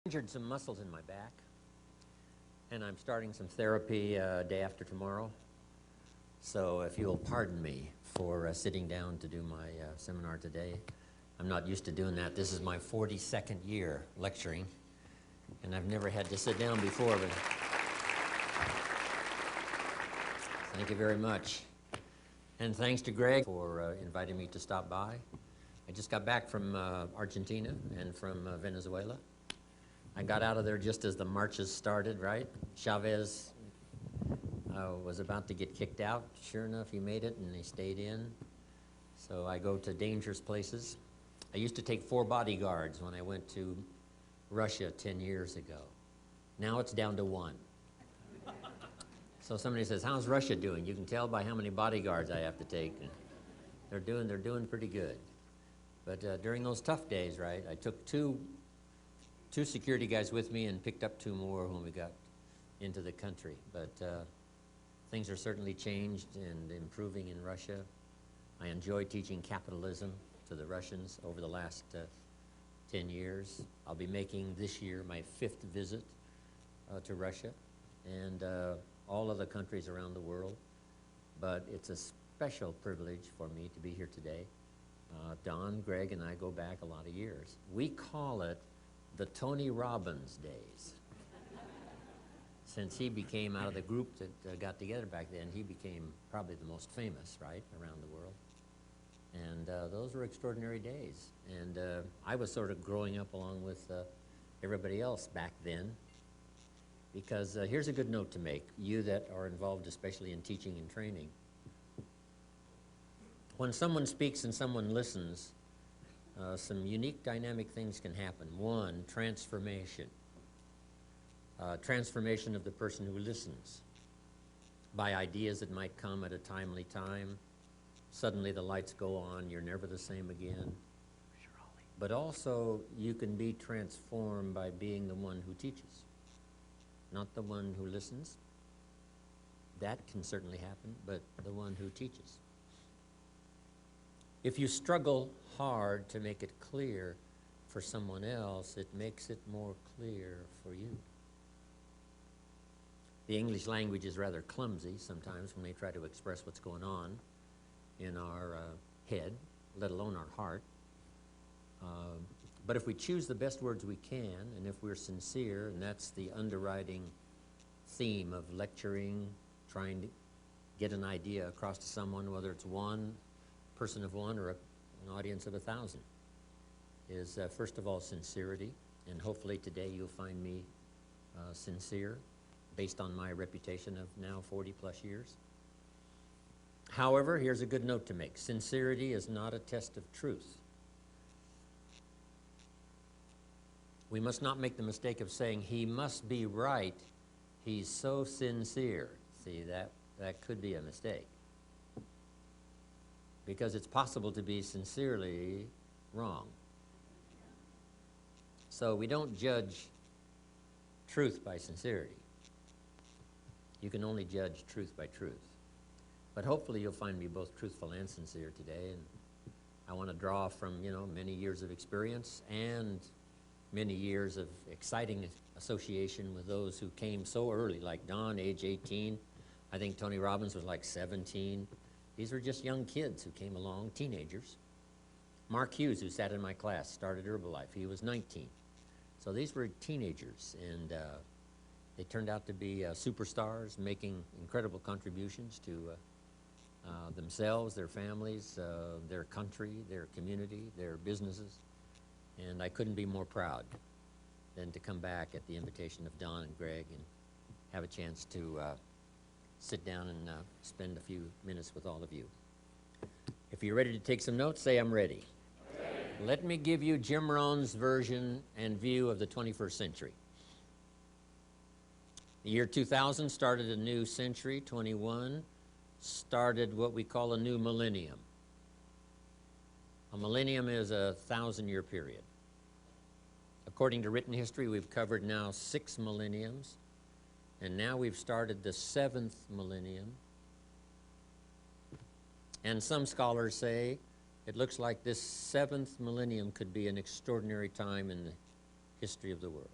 Injured some muscles in my back, and I'm starting some therapy day after tomorrow. So if you'll pardon me for sitting down to do my seminar today. I'm not used to doing that. This is my 42nd year lecturing, and I've never had to sit down before, but thank you very much. And thanks to Greg for inviting me to stop by. I just got back from Argentina and from Venezuela. I got out of there just as the marches started, right? Chavez was about to get kicked out. Sure enough, he made it and he stayed in. So I go to dangerous places. I used to take 4 bodyguards when I went to Russia 10 years ago. Now it's down to 1. So somebody says, how's Russia doing? You can tell by how many bodyguards I have to take. They're doing pretty good. But during those tough days, right, I took two security guys with me and picked up 2 more when we got into the country. But things are certainly changed and improving in Russia. I enjoy teaching capitalism to the Russians over the last 10 years. I'll be making this year my 5th visit to Russia and all other countries around the world. But it's a special privilege for me to be here today. Don, Greg, and I go back a lot of years. We call it the Tony Robbins days. Since he became out of the group that got together back then, he became probably the most famous, right, around the world. And those were extraordinary days. And I was sort of growing up along with everybody else back then. Because here's a good note to make, you that are involved especially in teaching and training. When someone speaks and someone listens, some unique dynamic things can happen. One, transformation. Transformation of the person who listens by ideas that might come at a timely time. Suddenly the lights go on, you're never the same again. But also you can be transformed by being the one who teaches, not the one who listens. That can certainly happen, but the one who teaches. If you struggle hard to make it clear for someone else, it makes it more clear for you. The English language is rather clumsy sometimes when they try to express what's going on in our head, let alone our heart. But if we choose the best words we can, and if we're sincere, and that's the underwriting theme of lecturing, trying to get an idea across to someone, whether it's one person of 1 or an audience of 1,000, is first of all sincerity, and hopefully today you'll find me sincere based on my reputation of now 40+ years. However, here's a good note to make. Sincerity is not a test of truth. We must not make the mistake of saying, he must be right, he's so sincere. See, that could be a mistake. Because it's possible to be sincerely wrong. So we don't judge truth by sincerity. You can only judge truth by truth. But hopefully you'll find me both truthful and sincere today, and I want to draw from, many years of experience and many years of exciting association with those who came so early, like Don, age 18. I think Tony Robbins was like 17. These were just young kids who came along, teenagers. Mark Hughes, who sat in my class, started Herbalife. He was 19. So these were teenagers, and they turned out to be superstars, making incredible contributions to themselves, their families, their country, their community, their businesses. And I couldn't be more proud than to come back at the invitation of Don and Greg and have a chance to sit down and spend a few minutes with all of you. If you're ready to take some notes, say I'm ready. Let me give you Jim Rohn's version and view of the 21st century. The year 2000 started a new century. 21 started what we call a new millennium. A millennium is a 1,000-year period. According to written history, we've covered now 6 millenniums. And now we've started the 7th millennium. And some scholars say it looks like this 7th millennium could be an extraordinary time in the history of the world.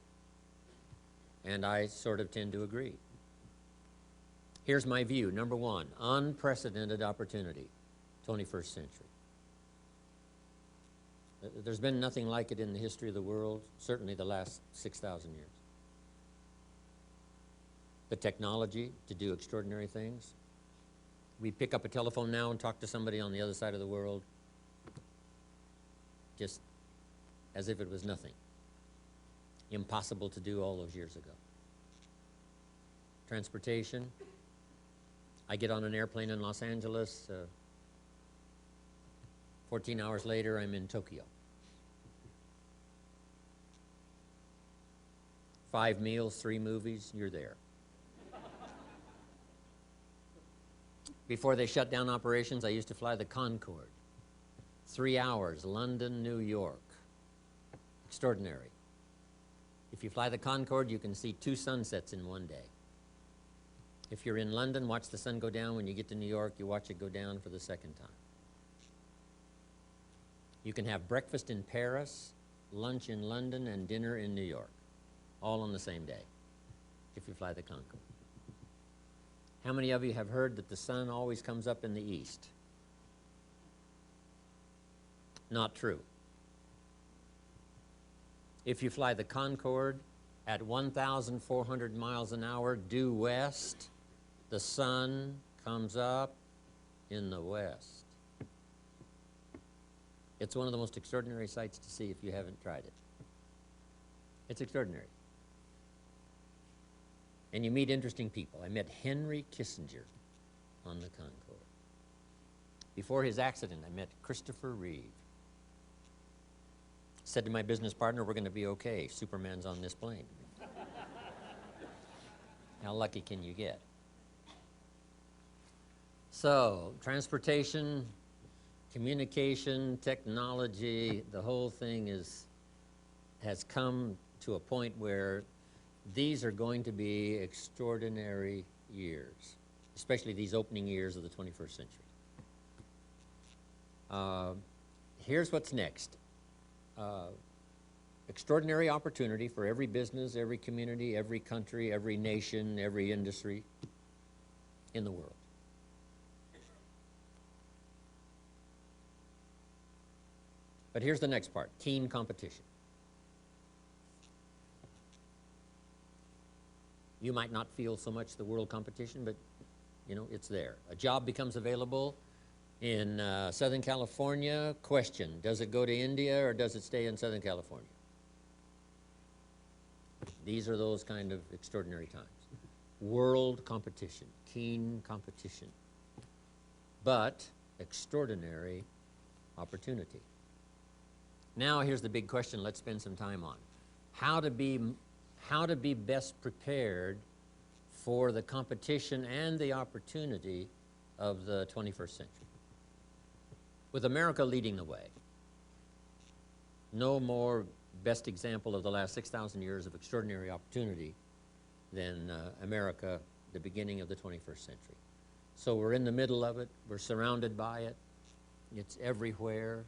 and I sort of tend to agree. Here's my view. Number one, unprecedented opportunity, 21st century. There's been nothing like it in the history of the world, certainly the last 6,000 years. The technology to do extraordinary things. We pick up a telephone now and talk to somebody on the other side of the world just as if it was nothing. Impossible to do all those years ago. Transportation. I get on an airplane in Los Angeles. 14 hours later, I'm in Tokyo. 5 meals, 3 movies, you're there. Before they shut down operations, I used to fly the Concorde. 3 hours, London, New York. Extraordinary. If you fly the Concorde, you can see 2 sunsets in one day. If you're in London, watch the sun go down. When you get to New York, you watch it go down for the second time. You can have breakfast in Paris, lunch in London, and dinner in New York, all on the same day, if you fly the Concorde. How many of you have heard that the sun always comes up in the east? Not true. If you fly the Concorde at 1,400 miles an hour due west, the sun comes up in the west. It's one of the most extraordinary sights to see if you haven't tried it. It's extraordinary. And you meet interesting people. I met Henry Kissinger on the Concorde. Before his accident, I met Christopher Reeve. Said to my business partner, we're going to be okay. Superman's on this plane. How lucky can you get? So, transportation, communication, technology, the whole thing has come to a point where these are going to be extraordinary years, especially these opening years of the 21st century. Here's what's next. Extraordinary opportunity for every business, every community, every country, every nation, every industry in the world. But here's the next part, keen competition. You might not feel so much the world competition, but you know, it's there. A job becomes available in Southern California. Question, does it go to India or does it stay in Southern California? These are those kind of extraordinary times. World competition, keen competition, but extraordinary opportunity. Now here's the big question let's spend some time on. How to be best prepared for the competition and the opportunity of the 21st century. With America leading the way. No more best example of the last 6,000 years of extraordinary opportunity than America, the beginning of the 21st century. So we're in the middle of it. We're surrounded by it. It's everywhere.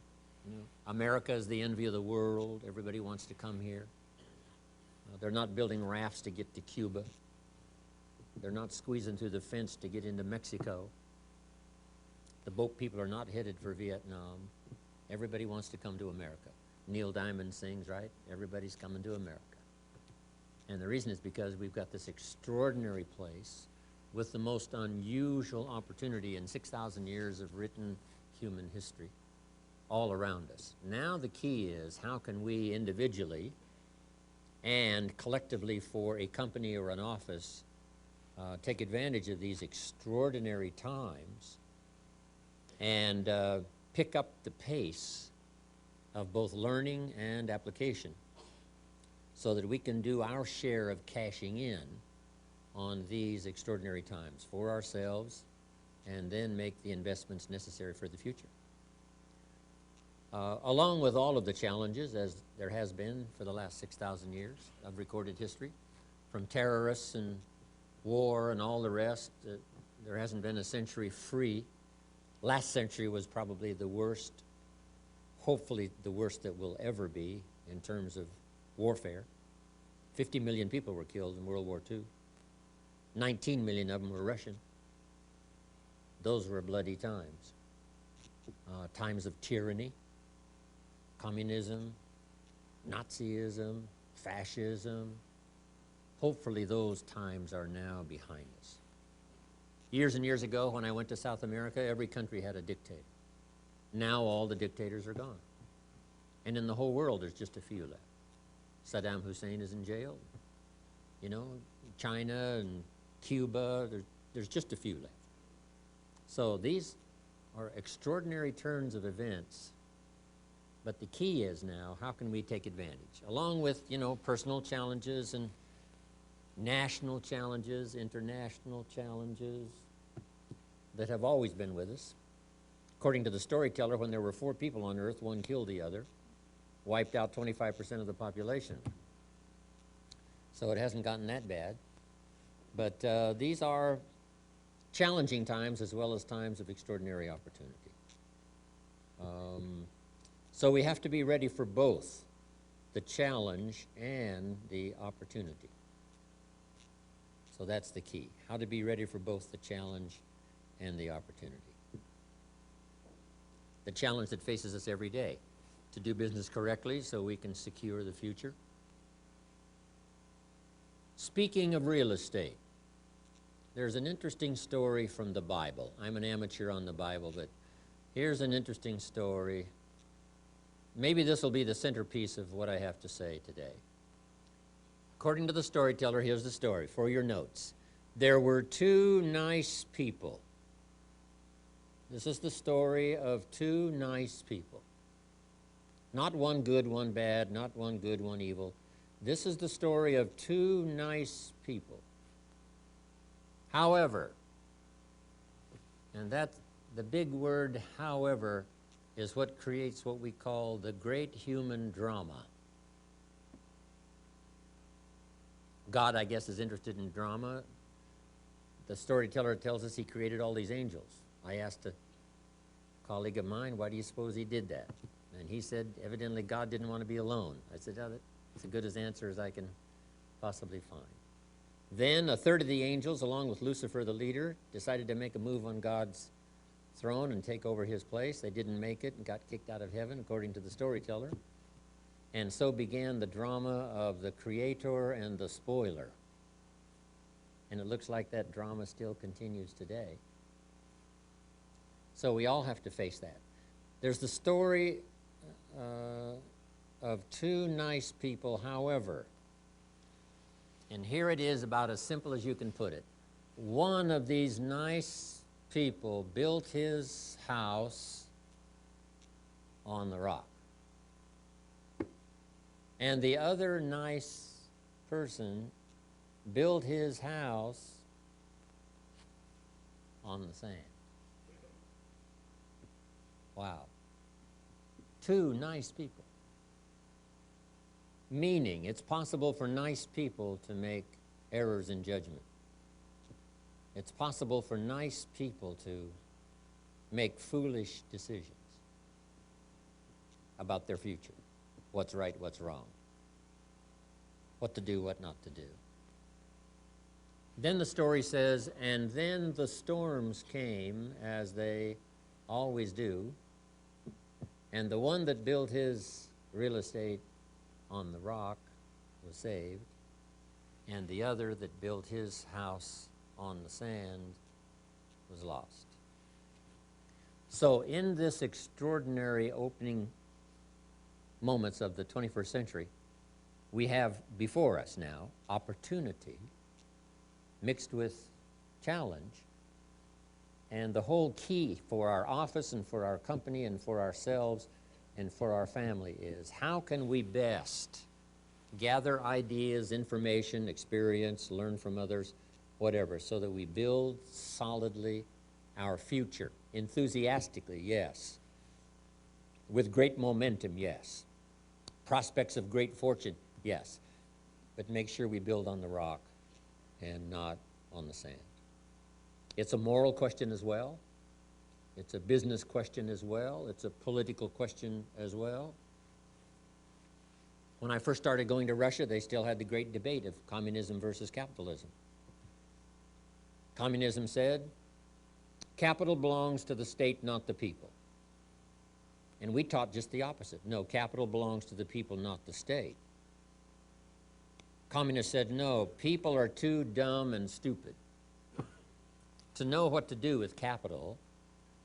You know, America is the envy of the world. Everybody wants to come here. They're not building rafts to get to Cuba. They're not squeezing through the fence to get into Mexico. The boat people are not headed for Vietnam. Everybody wants to come to America. Neil Diamond sings, right? Everybody's coming to America. And the reason is because we've got this extraordinary place with the most unusual opportunity in 6,000 years of written human history all around us. Now the key is how can we individually and collectively for a company or an office take advantage of these extraordinary times and pick up the pace of both learning and application so that we can do our share of cashing in on these extraordinary times for ourselves and then make the investments necessary for the future. Along with all of the challenges, as there has been for the last 6,000 years of recorded history, from terrorists and war and all the rest, there hasn't been a century free. Last century was probably the worst, hopefully the worst that will ever be in terms of warfare. 50 million people were killed in World War II. 19 million of them were Russian. Those were bloody times. Times of tyranny, communism, Nazism, fascism. Hopefully those times are now behind us. Years and years ago, when I went to South America, every country had a dictator. Now all the dictators are gone. And in the whole world, there's just a few left. Saddam Hussein is in jail. You know, China and Cuba, there's just a few left. So these are extraordinary turns of events. But the key is now, how can we take advantage? Along with, you know, personal challenges and national challenges, international challenges that have always been with us. According to the storyteller, when there were 4 people on earth, one killed the other, wiped out 25% of the population. So it hasn't gotten that bad. But these are challenging times as well as times of extraordinary opportunity. So we have to be ready for both the challenge and the opportunity. So that's the key, how to be ready for both the challenge and the opportunity. The challenge that faces us every day, to do business correctly so we can secure the future. Speaking of real estate, there's an interesting story from the Bible. I'm an amateur on the Bible, but here's an interesting story. Maybe this will be the centerpiece of what I have to say today. According to the storyteller, here's the story for your notes. There were 2 nice people. This is the story of 2 nice people. Not one good, one bad, not one good, one evil. This is the story of 2 nice people. However, and that's the big word, however, is what creates what we call the great human drama. God, I guess, is interested in drama. The storyteller tells us he created all these angels. I asked a colleague of mine, why do you suppose he did that? And he said, evidently God didn't want to be alone. I said, oh, that's as good an answer as I can possibly find. Then 1/3 of the angels, along with Lucifer, the leader, decided to make a move on God's throne and take over his place. They didn't make it and got kicked out of heaven, according to the storyteller. And so began the drama of the creator and the spoiler. And it looks like that drama still continues today. So we all have to face that. There's the story of 2 nice people, however. And here it is, about as simple as you can put it. One of these nice people built his house on the rock. And the other nice person built his house on the sand. Wow. 2 nice people. Meaning, it's possible for nice people to make errors in judgment. It's possible for nice people to make foolish decisions about their future. What's right, what's wrong. What to do, what not to do. Then the story says, and then the storms came, as they always do, and the one that built his real estate on the rock was saved, and the other that built his house on the sand was lost. So in this extraordinary opening moments of the 21st century, we have before us now opportunity mixed with challenge. And the whole key for our office and for our company and for ourselves and for our family is, how can we best gather ideas, information, experience, learn from others, whatever, so that we build solidly our future, enthusiastically, yes, with great momentum, yes, prospects of great fortune, yes, but make sure we build on the rock and not on the sand. It's a moral question as well. It's a business question as well. It's a political question as well. When I first started going to Russia, they still had the great debate of communism versus capitalism. Communism said, capital belongs to the state, not the people. And we taught just the opposite. No, capital belongs to the people, not the state. Communists said, no, people are too dumb and stupid to know what to do with capital.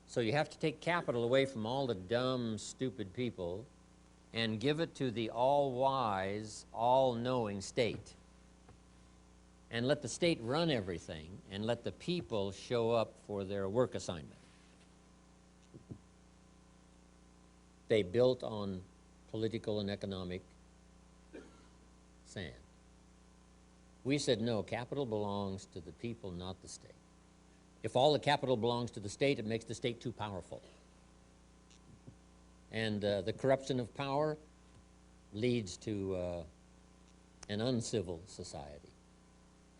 So you have to take capital away from all the dumb, stupid people and give it to the all-wise, all-knowing state. And let the state run everything and let the people show up for their work assignment. They built on political and economic sand. We said, no, capital belongs to the people, not the state. If all the capital belongs to the state, it makes the state too powerful. And the corruption of power leads to an uncivil society.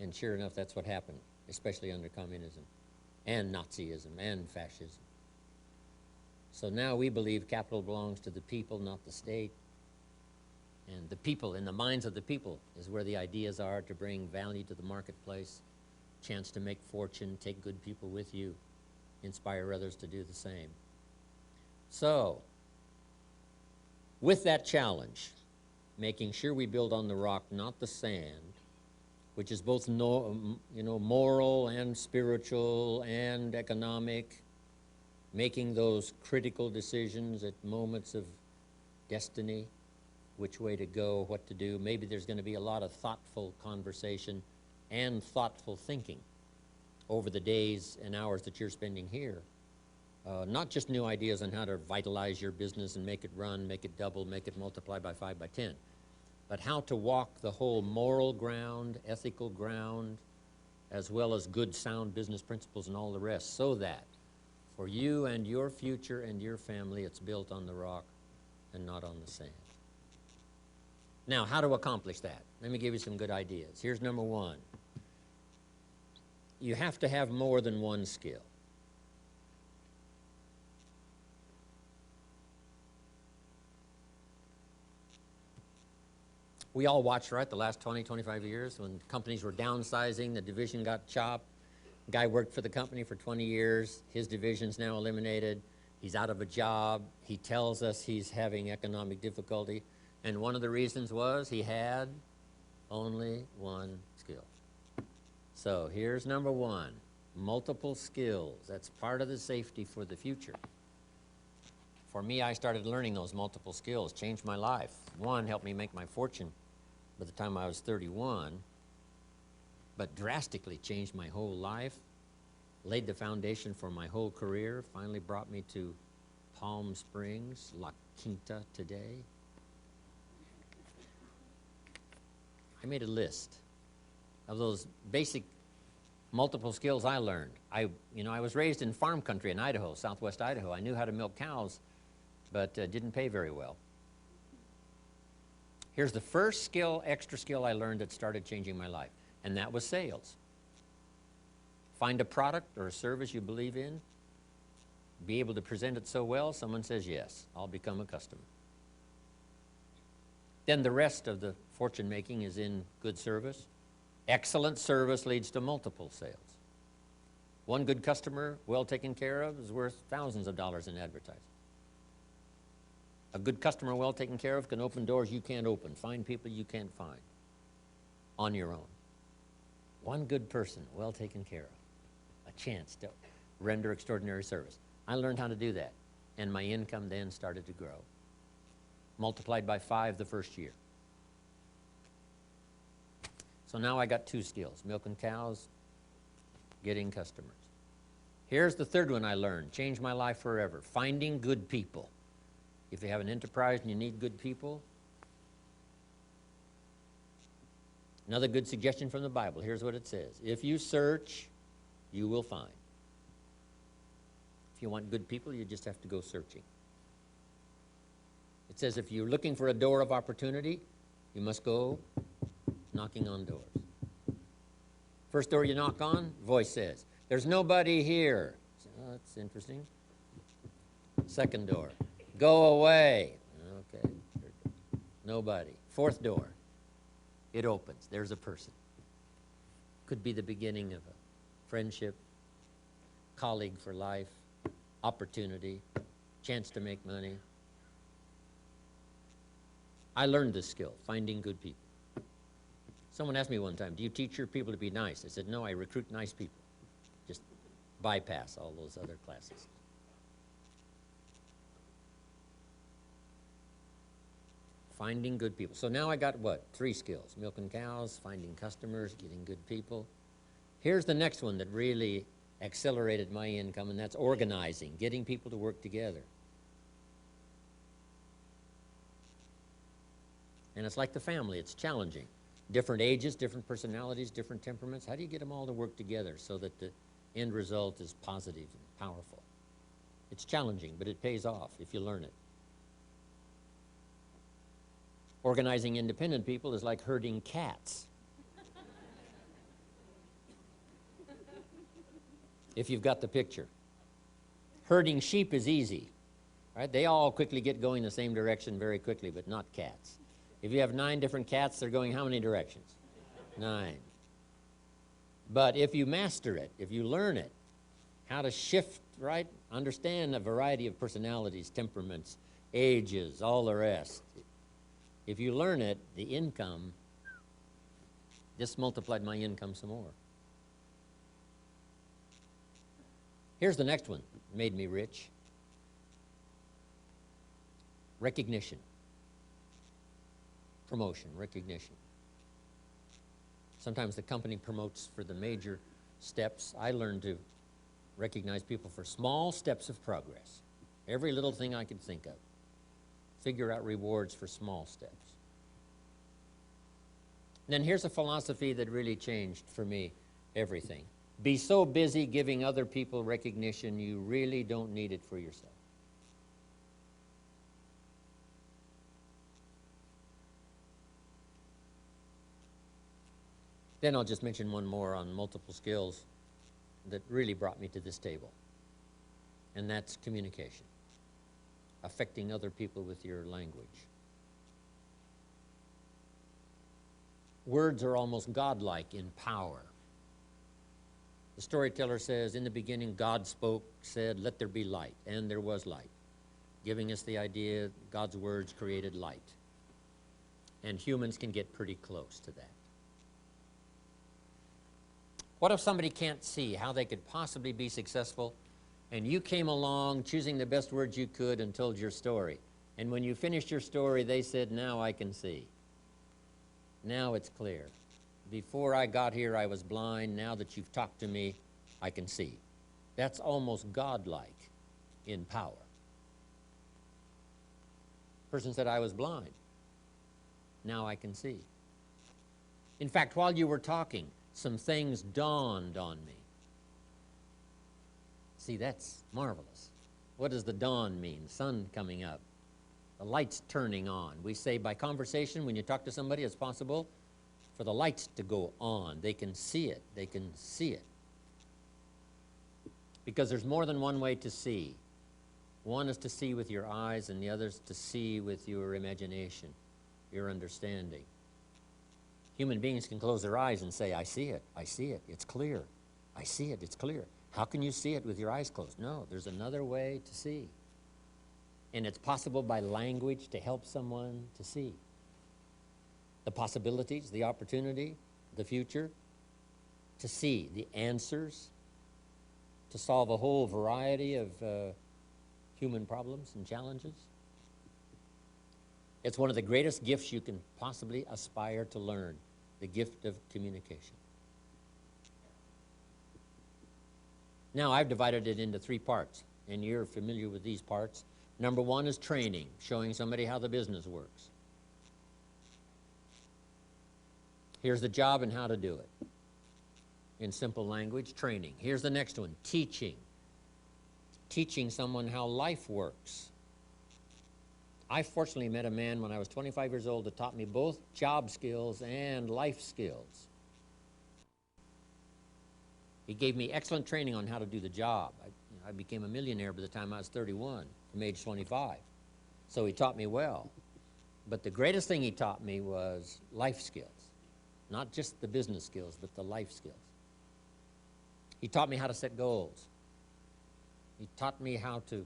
And sure enough, that's what happened, especially under communism and Nazism and fascism. So now we believe capital belongs to the people, not the state. And the people, in the minds of the people, is where the ideas are to bring value to the marketplace, chance to make fortune, take good people with you, inspire others to do the same. So, with that challenge, making sure we build on the rock, not the sand, which is both moral and spiritual and economic, making those critical decisions at moments of destiny, which way to go, what to do. Maybe there's going to be a lot of thoughtful conversation and thoughtful thinking over the days and hours that you're spending here. Not just new ideas on how to vitalize your business and make it run, make it double, make it multiply by 5 by 10, but how to walk the whole moral ground, ethical ground, as well as good, sound business principles and all the rest, so that for you and your future and your family, it's built on the rock and not on the sand. Now, how to accomplish that? Let me give you some good ideas. Here's number one. You have to have more than one skill. We all watched, right, the last 20, 25 years when companies were downsizing, the division got chopped. Guy worked for the company for 20 years. His division's now eliminated. He's out of a job. He tells us he's having economic difficulty. And one of the reasons was he had only one skill. So here's number one, multiple skills. That's part of the safety for the future. For me, I started learning those multiple skills, changed my life. One helped me make my fortune by the time I was 31, but drastically changed my whole life, laid the foundation for my whole career, finally brought me to Palm Springs, La Quinta today. I made a list of those basic multiple skills I learned. I was raised in farm country in Idaho, southwest Idaho. I knew how to milk cows, but didn't pay very well. Here's the first skill, extra skill I learned that started changing my life, and that was sales. Find a product or a service you believe in, be able to present it so well, someone says, yes, I'll become a customer. Then the rest of the fortune making is in good service. Excellent service leads to multiple sales. One good customer, well taken care of, is worth thousands of dollars in advertising. A good customer well taken care of can open doors you can't open, find people you can't find on your own. One good person well taken care of, a chance to render extraordinary service. I learned how to do that, and my income then started to grow. Multiplied by 5 the first year. So now I got 2 skills, milking cows, getting customers. Here's the third one I learned, changed my life forever, finding good people. If you have an enterprise and you need good people, another good suggestion from the Bible, here's what it says. If you search, you will find. If you want good people, you just have to go searching. It says if you're looking for a door of opportunity, you must go knocking on doors. First door you knock on, voice says, there's nobody here. Oh, that's interesting. Second door, go away. Okay, nobody. Fourth door. It opens. There's a person. Could be the beginning of a friendship, colleague for life, opportunity, chance to make money. I learned this skill, finding good people. Someone asked me one time, do you teach your people to be nice? I said, no, I recruit nice people. Just bypass all those other classes. Finding good people. So now I got what? 3 skills. Milking cows, finding customers, getting good people. Here's the next one that really accelerated my income, and that's organizing, getting people to work together. And it's like the family, it's challenging. Different ages, different personalities, different temperaments. How do you get them all to work together so that the end result is positive and powerful? It's challenging, but it pays off if you learn it. Organizing independent people is like herding cats. If you've got the picture. Herding sheep is easy, right? They all quickly get going the same direction very quickly, but not cats. If you have 9 different cats, they're going how many directions? 9. But if you master it, if you learn it, how to shift, right? Understand a variety of personalities, temperaments, ages, all the rest. If you learn it, the income, this multiplied my income some more. Here's the next one, made me rich. Recognition. Promotion, recognition. Sometimes the company promotes for the major steps. I learned to recognize people for small steps of progress. Every little thing I could think of. Figure out rewards for small steps. And then here's a philosophy that really changed for me everything. Be so busy giving other people recognition, you really don't need it for yourself. Then I'll just mention one more on multiple skills that really brought me to this table, and that's communication. Affecting other people with your language. Words are almost godlike in power. The storyteller says, in the beginning God spoke, said, let there be light, and there was light, giving us the idea God's words created light. And humans can get pretty close to that. What if somebody can't see how they could possibly be successful, and you came along choosing the best words you could and told your story? And when you finished your story, they said, now I can see. Now it's clear. Before I got here, I was blind. Now that you've talked to me, I can see. That's almost godlike in power. Person said, I was blind. Now I can see. In fact, while you were talking, some things dawned on me. See, that's marvelous. What does the dawn mean? Sun coming up. The lights turning on. We say by conversation, when you talk to somebody, it's possible for the lights to go on. They can see it. They can see it. Because there's more than one way to see. One is to see with your eyes, and the other is to see with your imagination, your understanding. Human beings can close their eyes and say, I see it, it's clear. I see it, it's clear. How can you see it with your eyes closed? No, there's another way to see. And it's possible by language to help someone to see. The possibilities, the opportunity, the future, to see the answers, to solve a whole variety of human problems and challenges. It's one of the greatest gifts you can possibly aspire to learn, the gift of communication. Now, I've divided it into 3 parts, and you're familiar with these parts. Number 1 is training, showing somebody how the business works. Here's the job and how to do it. In simple language, training. Here's the next one, teaching. Teaching someone how life works. I fortunately met a man when I was 25 years old that taught me both job skills and life skills. He gave me excellent training on how to do the job. I became a millionaire by the time I was 31, from age 25. So he taught me well. But the greatest thing he taught me was life skills. Not just the business skills, but the life skills. He taught me how to set goals. He taught me how to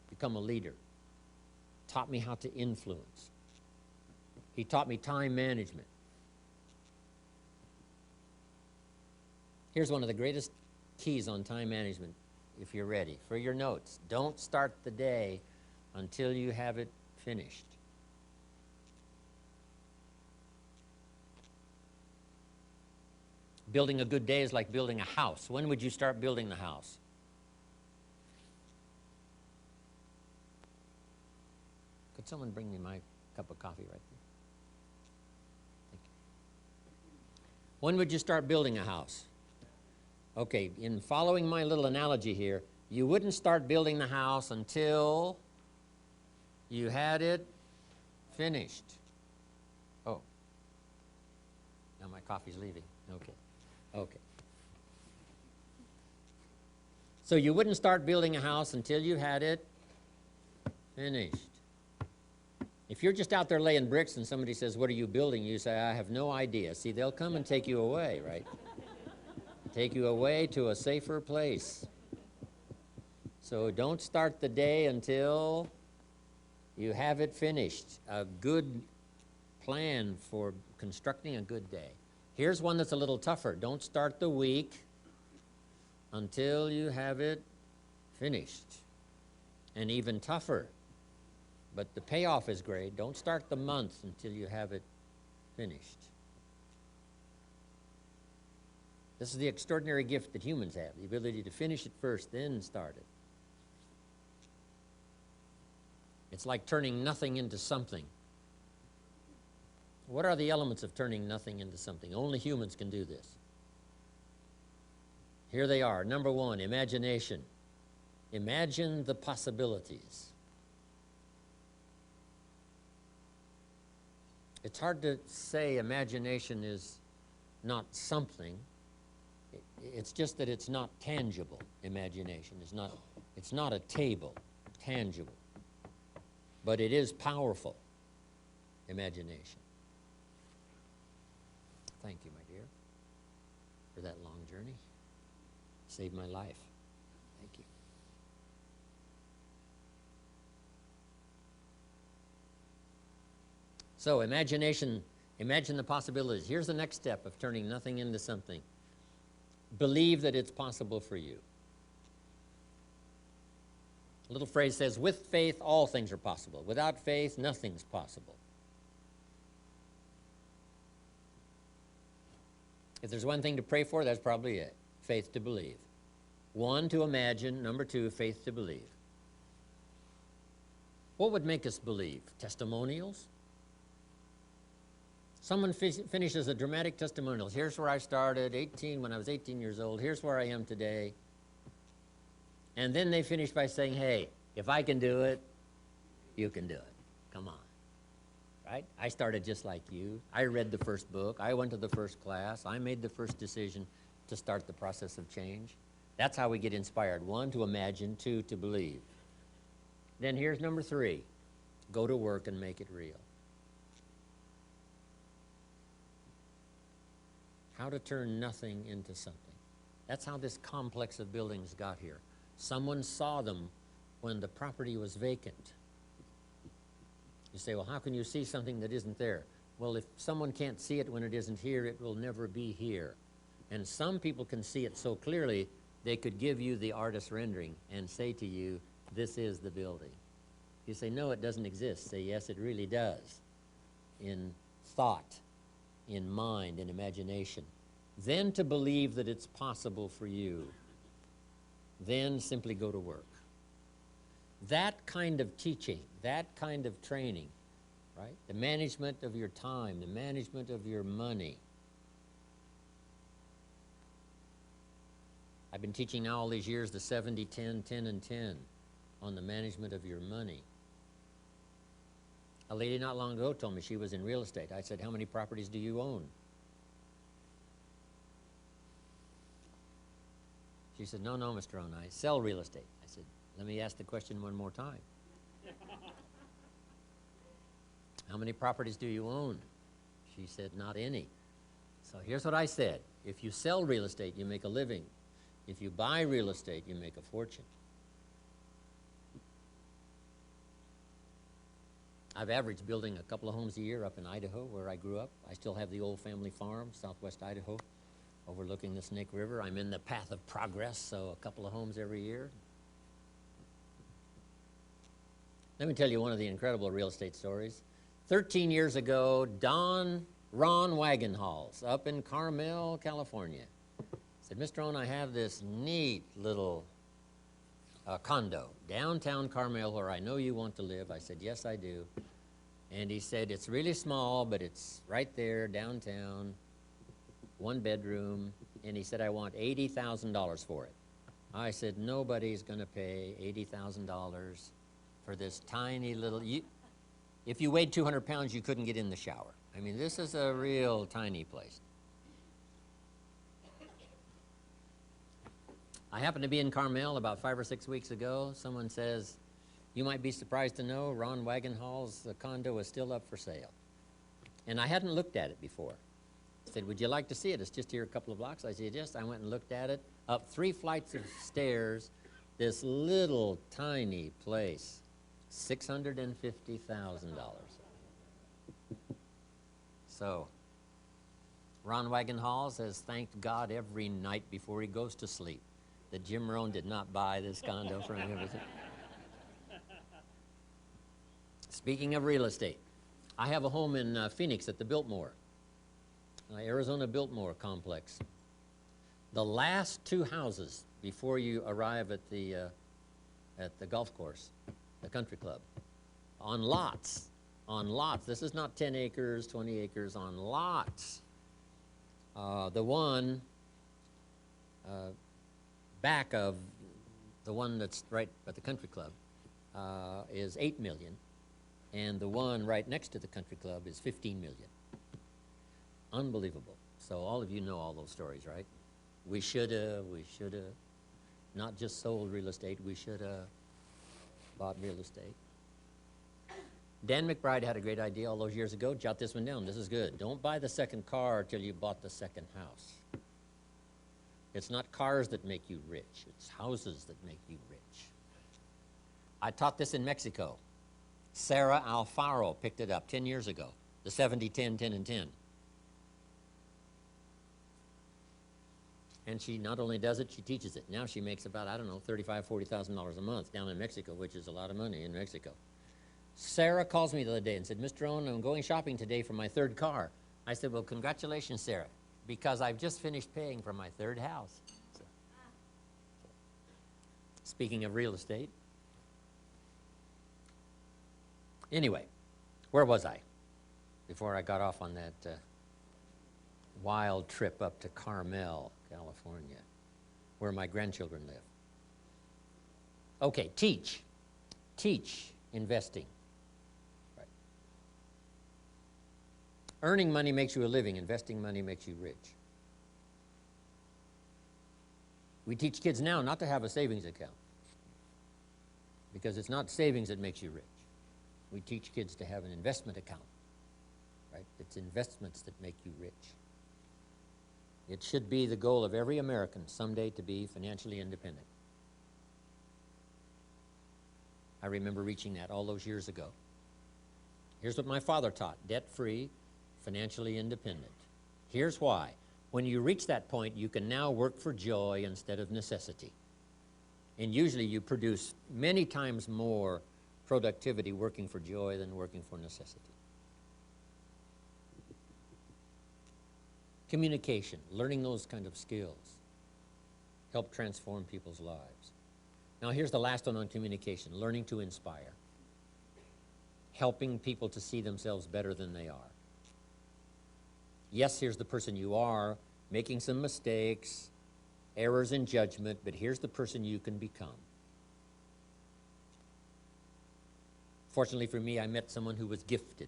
become a leader. Taught me how to influence. He taught me time management. Here's one of the greatest keys on time management, if you're ready. For your notes, don't start the day until you have it finished. Building a good day is like building a house. When would you start building the house? Could someone bring me my cup of coffee right there? Thank you. When would you start building a house? Okay, in following my little analogy here, you wouldn't start building the house until you had it finished. Oh, now my coffee's leaving. Okay. Okay. So you wouldn't start building a house until you had it finished. If you're just out there laying bricks and somebody says, "What are you building?" you say, "I have no idea." See, they'll come and take you away, right? Take you away to a safer place. So don't start the day until you have it finished. A good plan for constructing a good day. Here's one that's a little tougher. Don't start the week until you have it finished. And even tougher, but the payoff is great. Don't start the month until you have it finished. This is the extraordinary gift that humans have, the ability to finish it first, then start it. It's like turning nothing into something. What are the elements of turning nothing into something? Only humans can do this. Here they are. Number one, imagination. Imagine the possibilities. It's hard to say imagination is not something. It's just that it's not tangible, imagination. It's not a table, tangible. But it is powerful, imagination. Thank you, my dear, for that long journey. Saved my life. Thank you. So, imagination, imagine the possibilities. Here's the next step of turning nothing into something. Believe that it's possible for you. A little phrase says, with faith, all things are possible. Without faith, nothing's possible. If there's one thing to pray for, that's probably it. Faith to believe. One, to imagine. Number two, faith to believe. What would make us believe? Testimonials? Someone finishes a dramatic testimonial. Here's where I started, when I was 18 years old. Here's where I am today. And then they finish by saying, hey, if I can do it, you can do it. Come on. Right? I started just like you. I read the first book. I went to the first class. I made the first decision to start the process of change. That's how we get inspired. One, to imagine. Two, to believe. Then here's number three. Go to work and make it real. How to turn nothing into something. That's how this complex of buildings got here. Someone saw them when the property was vacant. You say, well, how can you see something that isn't there? Well, if someone can't see it when it isn't here, it will never be here. And some people can see it so clearly, they could give you the artist's rendering and say to you, this is the building. You say, no, it doesn't exist. Say, yes, it really does. In thought, in mind, in imagination. Then to believe that it's possible for you. Then simply go to work. That kind of teaching, that kind of training, right? The management of your time, the management of your money. I've been teaching now all these years the 70, 10, 10, and 10 on the management of your money. A lady not long ago told me she was in real estate. I said, how many properties do you own? She said, no, Mr. Rohn, I sell real estate. I said, let me ask the question one more time. How many properties do you own? She said, not any. So here's what I said. If you sell real estate, you make a living. If you buy real estate, you make a fortune. I've averaged building a couple of homes a year up in Idaho, where I grew up. I still have the old family farm, southwest Idaho, overlooking the Snake River. I'm in the path of progress, so a couple of homes every year. Let me tell you one of the incredible real estate stories. 13 years ago, Ron Wagenhals up in Carmel, California, said, Mr. Rohn, I have this neat little condo, downtown Carmel, where I know you want to live. I said, yes, I do. And he said, it's really small, but it's right there, downtown, 1 bedroom. And he said, I want $80,000 for it. I said, nobody's going to pay $80,000 for this tiny little... If you weighed 200 pounds, you couldn't get in the shower. I mean, this is a real tiny place. I happened to be in Carmel about 5 or 6 weeks ago. Someone says, you might be surprised to know Ron Wagenhall's condo is still up for sale. And I hadn't looked at it before. I said, would you like to see it? It's just here a couple of blocks. I said, yes. I went and looked at it. Up 3 flights of stairs, this little tiny place, $650,000. So, Ron Wagenhals has thanked God every night before he goes to sleep that Jim Rohn did not buy this condo from him. Speaking of real estate, I have a home in Phoenix at the Biltmore, Arizona Biltmore complex. The last 2 houses before you arrive at the golf course, the country club, on lots. This is not 10 acres, 20 acres, on lots. The one back of the one that's right at the country club is $8 million, and the one right next to the country club is $15 million. Unbelievable. So all of you know all those stories, right? We shoulda not just sold real estate, we shoulda bought real estate. Dan McBride had a great idea all those years ago. Jot this one down. This is good. Don't buy the second car till you bought the second house. It's not cars that make you rich. It's houses that make you rich. I taught this in Mexico. Sarah Alfaro picked it up 10 years ago. The 70, 10, 10, and 10. And she not only does it, she teaches it. Now she makes about, I don't know, $35,000, $40,000 a month down in Mexico, which is a lot of money in Mexico. Sarah calls me the other day and said, Mr. Rohn, I'm going shopping today for my 3rd car. I said, well, congratulations, Sarah, because I've just finished paying for my 3rd house. So, speaking of real estate. Anyway, where was I before I got off on that wild trip up to Carmel, California, where my grandchildren live? Okay, teach investing. Right. Earning money makes you a living. Investing money makes you rich. We teach kids now not to have a savings account, because it's not savings that makes you rich. We teach kids to have an investment account, right? It's investments that make you rich. It should be the goal of every American someday to be financially independent. I remember reaching that all those years ago. Here's what my father taught: debt-free, financially independent. Here's why. When you reach that point, you can now work for joy instead of necessity. And usually you produce many times more productivity working for joy than working for necessity. Communication, learning those kind of skills, help transform people's lives. Now here's the last one on communication: learning to inspire, helping people to see themselves better than they are. Yes, here's the person you are, making some mistakes, errors in judgment, but here's the person you can become. Fortunately for me, I met someone who was gifted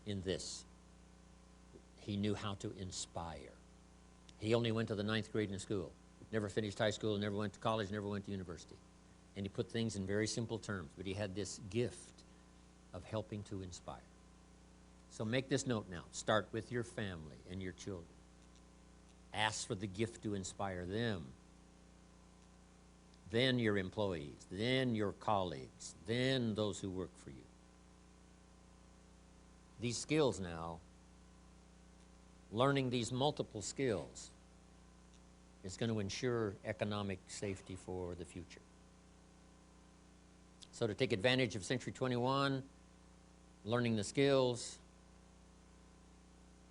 in this. He knew how to inspire. He only went to the 9th grade in school, never finished high school, never went to college, never went to university. And he put things in very simple terms, but he had this gift of helping to inspire. So make this note now. Start with your family and your children. Ask for the gift to inspire them. Then your employees, then your colleagues, then those who work for you. These skills now, learning these multiple skills is going to ensure economic safety for the future. So to take advantage of Century 21, learning the skills,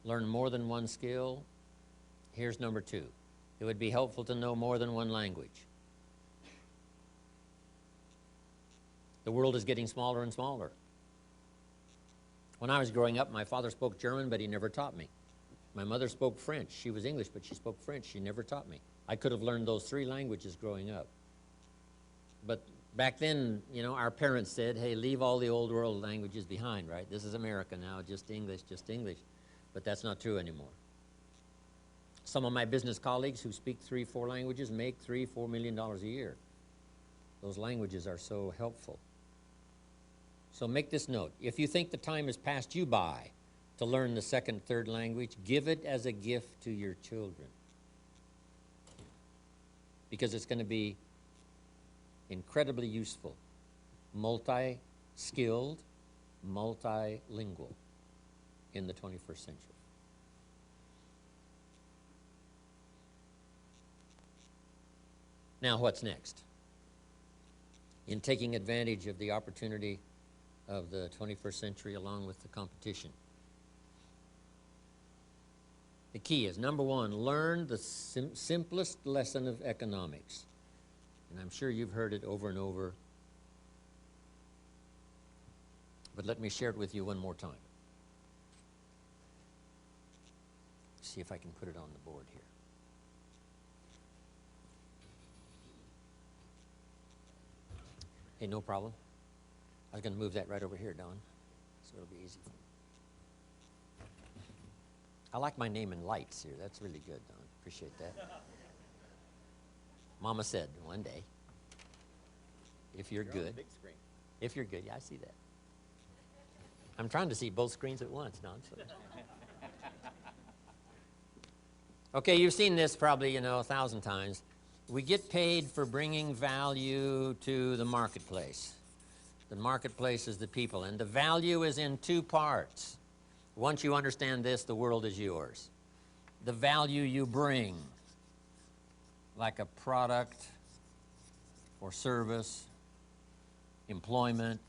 learn more than one skill. Here's number 2. It would be helpful to know more than one language. The world is getting smaller and smaller. When I was growing up, my father spoke German, but he never taught me. My mother spoke French. She was English, but she spoke French. She never taught me. I could have learned those 3 languages growing up. But back then, you know, our parents said, hey, leave all the old world languages behind, right? This is America now, just English, just English. But that's not true anymore. Some of my business colleagues who speak 3, 4 languages make $3, $4 million a year. Those languages are so helpful. So make this note. If you think the time has passed you by to learn the 2nd, 3rd language, give it as a gift to your children. Because it's going to be incredibly useful, multi-skilled, multilingual in the 21st century. Now, what's next? In taking advantage of the opportunity of the 21st century along with the competition. The key is, number 1, learn the simplest lesson of economics. And I'm sure you've heard it over and over, but let me share it with you one more time. See if I can put it on the board here. Hey, no problem. I was going to move that right over here, Don, so it'll be easy for me. I like my name in lights here. That's really good, Don. Appreciate that. Mama said one day, if you're good. Big screen. If you're good, yeah, I see that. I'm trying to see both screens at once, Don. So. Okay, you've seen this probably, 1,000 times. We get paid for bringing value to the marketplace. The marketplace is the people, and the value is in 2 parts. Once you understand this, the world is yours. The value you bring, like a product or service, employment.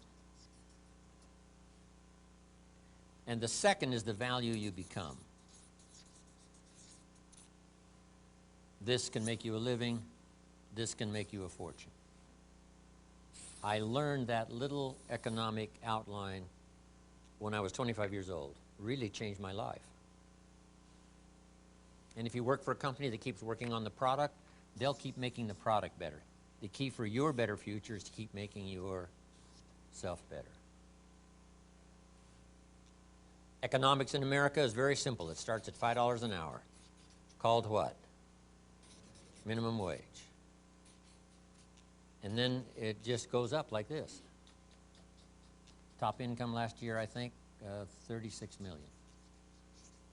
And the second is the value you become. This can make you a living. This can make you a fortune. I learned that little economic outline when I was 25 years old. Really changed my life. And if you work for a company that keeps working on the product, they'll keep making the product better. The key for your better future is to keep making yourself better. Economics in America is very simple. It starts at $5 an hour. Called what? Minimum wage. And then it just goes up like this. Top income last year, I think, 36 million.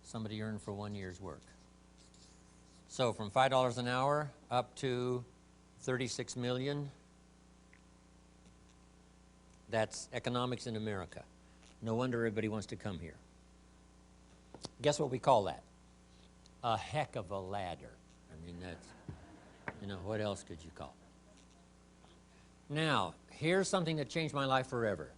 Somebody earned for 1 year's work. So from $5 an hour up to 36 million, that's economics in America. No wonder everybody wants to come here. Guess what we call that? A heck of a ladder. I mean, that's, what else could you call it? Now, here's something that changed my life forever.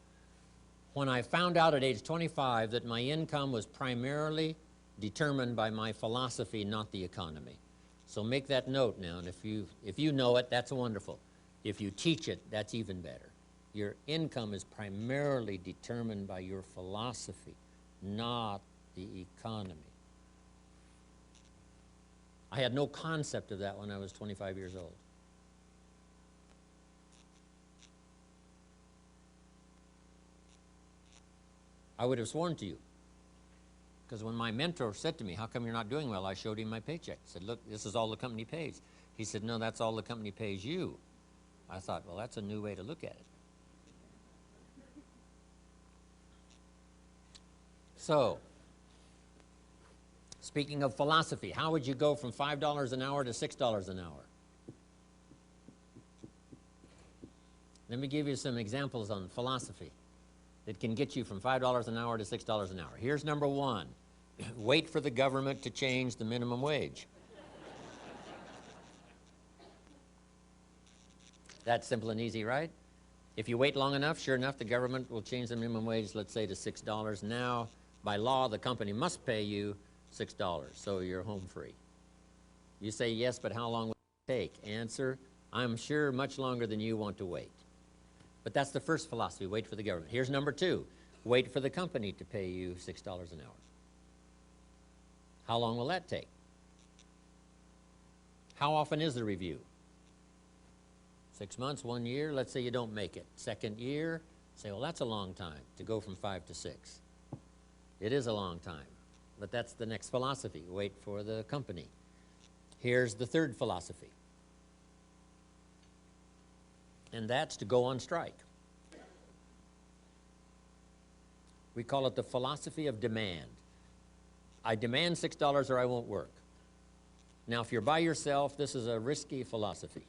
When I found out at age 25 that my income was primarily determined by my philosophy, not the economy. So make that note now, and if you know it, that's wonderful. If you teach it, that's even better. Your income is primarily determined by your philosophy, not the economy. I had no concept of that when I was 25 years old. I would have sworn to you. Because when my mentor said to me, how come you're not doing well, I showed him my paycheck. I said, look, this is all the company pays. He said, no, that's all the company pays you. I thought, well, that's a new way to look at it. So, speaking of philosophy, how would you go from $5 an hour to $6 an hour? Let me give you some examples on philosophy that can get you from $5 an hour to $6 an hour. Here's number one. Wait for the government to change the minimum wage. That's simple and easy, right? If you wait long enough, sure enough, the government will change the minimum wage, let's say, to $6. Now, by law, the company must pay you $6, so you're home free. You say, yes, but how long will it take? Answer, I'm sure much longer than you want to wait. But that's the first philosophy, wait for the government. Here's number two, wait for the company to pay you $6 an hour. How long will that take? How often is the review? 6 months, 1 year, let's say you don't make it. Second year, say, well, that's a long time to go from 5 to 6. It is a long time, but that's the next philosophy, wait for the company. Here's the third philosophy, and that's to go on strike. We call it the philosophy of demand. I demand $6 or I won't work. Now, if you're by yourself, this is a risky philosophy.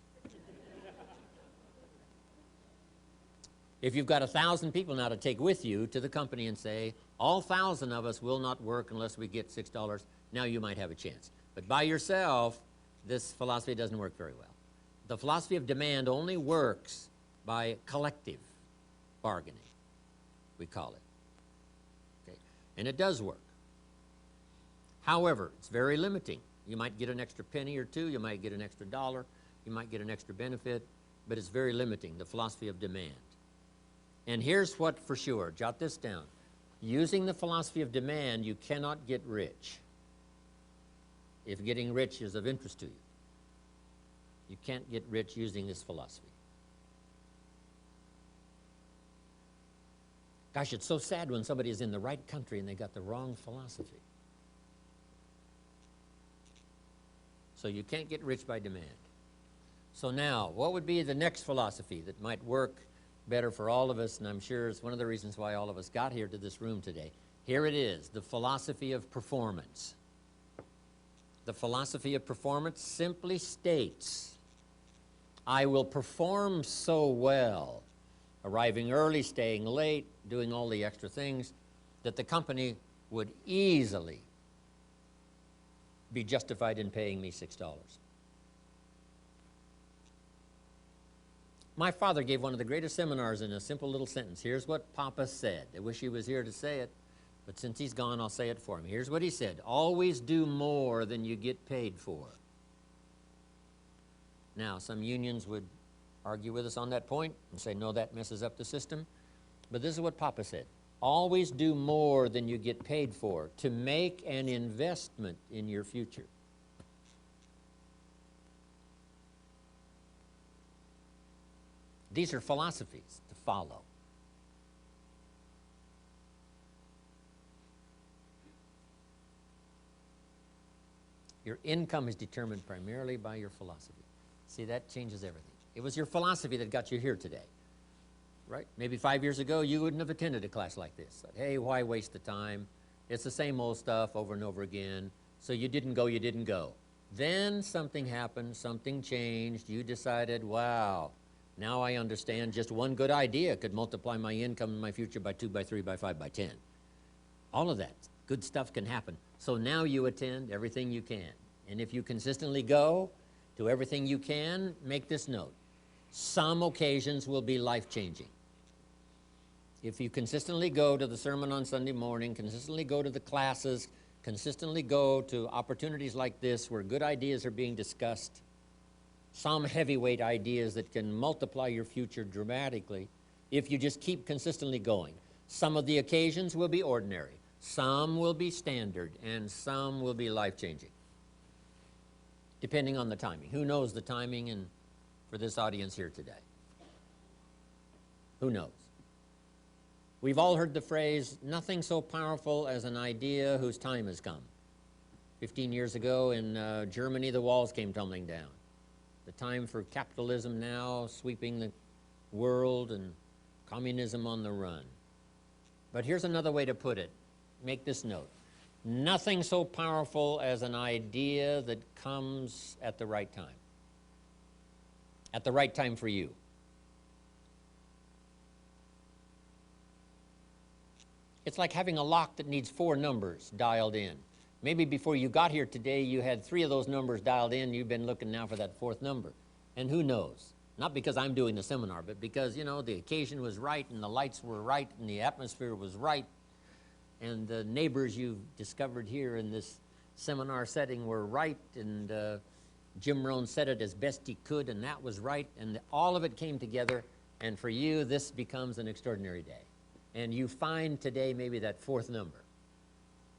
If you've got 1,000 people now to take with you to the company and say, all 1,000 of us will not work unless we get $6, now you might have a chance. But by yourself, this philosophy doesn't work very well. The philosophy of demand only works by collective bargaining, we call it. Okay? And it does work. However, it's very limiting. You might get an extra penny or two, you might get an extra dollar, you might get an extra benefit, but it's very limiting, the philosophy of demand. And here's what for sure, jot this down. Using the philosophy of demand, you cannot get rich if getting rich is of interest to you. You can't get rich using this philosophy. Gosh, it's so sad when somebody is in the right country and they got the wrong philosophy. So you can't get rich by demand. So now, what would be the next philosophy that might work better for all of us, and I'm sure it's one of the reasons why all of us got here to this room today. Here it is, the philosophy of performance. The philosophy of performance simply states, I will perform so well, arriving early, staying late, doing all the extra things, that the company would easily be justified in paying me $6. My father gave one of the greatest seminars in a simple little sentence. Here's what Papa said. I wish he was here to say it, but since he's gone, I'll say it for him. Here's what he said. Always do more than you get paid for. Now, some unions would argue with us on that point and say, no, that messes up the system. But this is what Papa said. Always do more than you get paid for to make an investment in your future. These are philosophies to follow. Your income is determined primarily by your philosophy. See, that changes everything. It was your philosophy that got you here today, right? Maybe 5 years ago, you wouldn't have attended a class like this. Like, hey, why waste the time? It's the same old stuff over and over again. So you didn't go, you didn't go. Then something happened, something changed. You decided, wow, now I understand just one good idea could multiply my income in my future by 2, by 3, by 5, by 10. All of that good stuff can happen. So now you attend everything you can. And if you consistently go to everything you can, make this note. Some occasions will be life-changing. If you consistently go to the sermon on Sunday morning, consistently go to the classes, consistently go to opportunities like this where good ideas are being discussed, some heavyweight ideas that can multiply your future dramatically, if you just keep consistently going. Some of the occasions will be ordinary, some will be standard, and some will be life-changing, depending on the timing. Who knows the timing and for this audience here today? Who knows? We've all heard the phrase, nothing so powerful as an idea whose time has come. 15 years ago in Germany, the walls came tumbling down. The time for capitalism now sweeping the world and communism on the run. But here's another way to put it. make this note. Nothing so powerful as an idea that comes at the right time. At the right time for you. It's like having a lock that needs 4 numbers dialed in. Maybe before you got here today, you had 3 of those numbers dialed in. You've been looking now for that 4th number. And who knows? Not because I'm doing the seminar, but because, you know, the occasion was right, and the lights were right, and the atmosphere was right, and the neighbors you've discovered here in this seminar setting were right, and Jim Rohn said it as best he could, and that was right, and all of it came together, and for you, this becomes an extraordinary day. And you find today maybe that 4th number.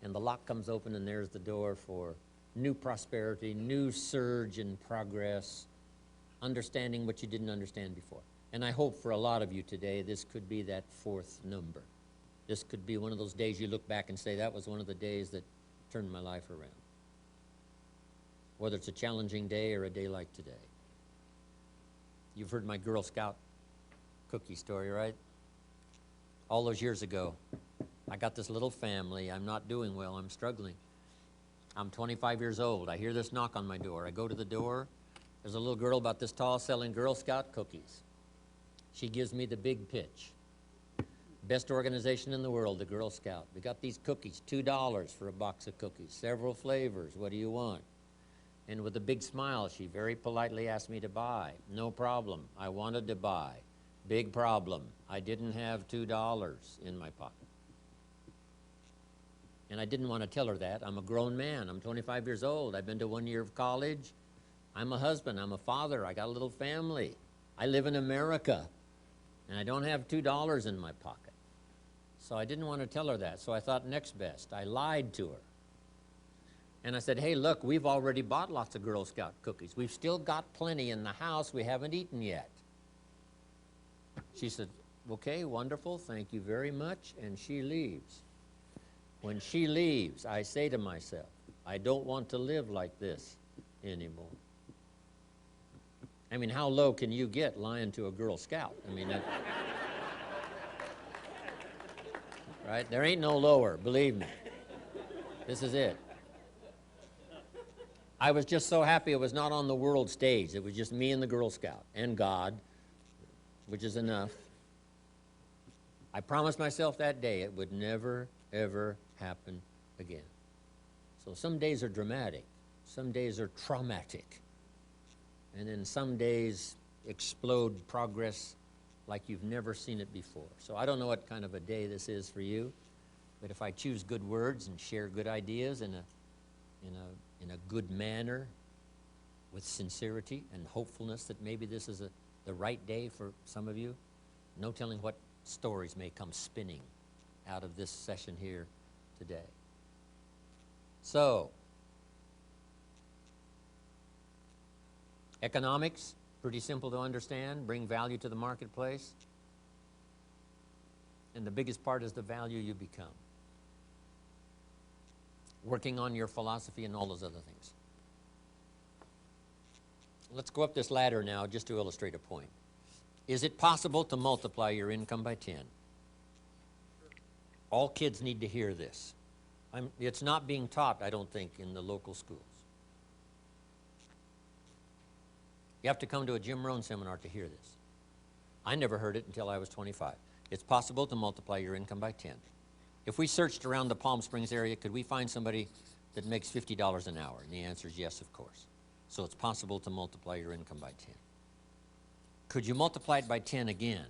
And the lock comes open, and there's the door for new prosperity, new surge in progress, understanding what you didn't understand before. And I hope for a lot of you today, this could be that 4th number. This could be one of those days you look back and say, that was one of the days that turned my life around. Whether it's a challenging day or a day like today. You've heard my Girl Scout cookie story, right? All those years ago, I got this little family. I'm not doing well. I'm struggling. I'm 25 years old. I hear this knock on my door. I go to the door. There's a little girl about this tall selling Girl Scout cookies. She gives me the big pitch. Best organization in the world, the Girl Scout. We got these cookies, $2 for a box of cookies, several flavors. What do you want? And with a big smile, she very politely asked me to buy. No problem. I wanted to buy. Big problem. I didn't have $2 in my pocket. And I didn't want to tell her that. I'm a grown man. I'm 25 years old. I've been to 1 year of college. I'm a husband. I'm a father. I got a little family. I live in America. And I don't have $2 in my pocket. So I didn't want to tell her that. So I thought next best. I lied to her. And I said, hey, look, we've already bought lots of Girl Scout cookies. We've still got plenty in the house we haven't eaten yet. She said, okay, wonderful, thank you very much, and she leaves. When she leaves, I say to myself, I don't want to live like this anymore. I mean, how low can you get lying to a Girl Scout? I mean, right? There ain't no lower, believe me. This is it. I was just so happy it was not on the world stage. It was just me and the Girl Scout and God, which is enough. I promised myself that day it would never, ever happen again. So some days are dramatic. Some days are traumatic. And then some days explode progress like you've never seen it before. So I don't know what kind of a day this is for you, but if I choose good words and share good ideas in a good manner, with sincerity and hopefulness that maybe this is the right day for some of you, no telling what stories may come spinning out of this session here today. So, economics, pretty simple to understand, bring value to the marketplace. And the biggest part is the value you become. Working on your philosophy and all those other things. Let's go up this ladder now just to illustrate a point. Is it possible to multiply your income by 10? All kids need to hear this. It's not being taught, I don't think, in the local schools. You have to come to a Jim Rohn seminar to hear this. I never heard it until I was 25. It's possible to multiply your income by 10. If we searched around the Palm Springs area, could we find somebody that makes $50 an hour? And the answer is yes, of course. So it's possible to multiply your income by 10. Could you multiply it by 10 again?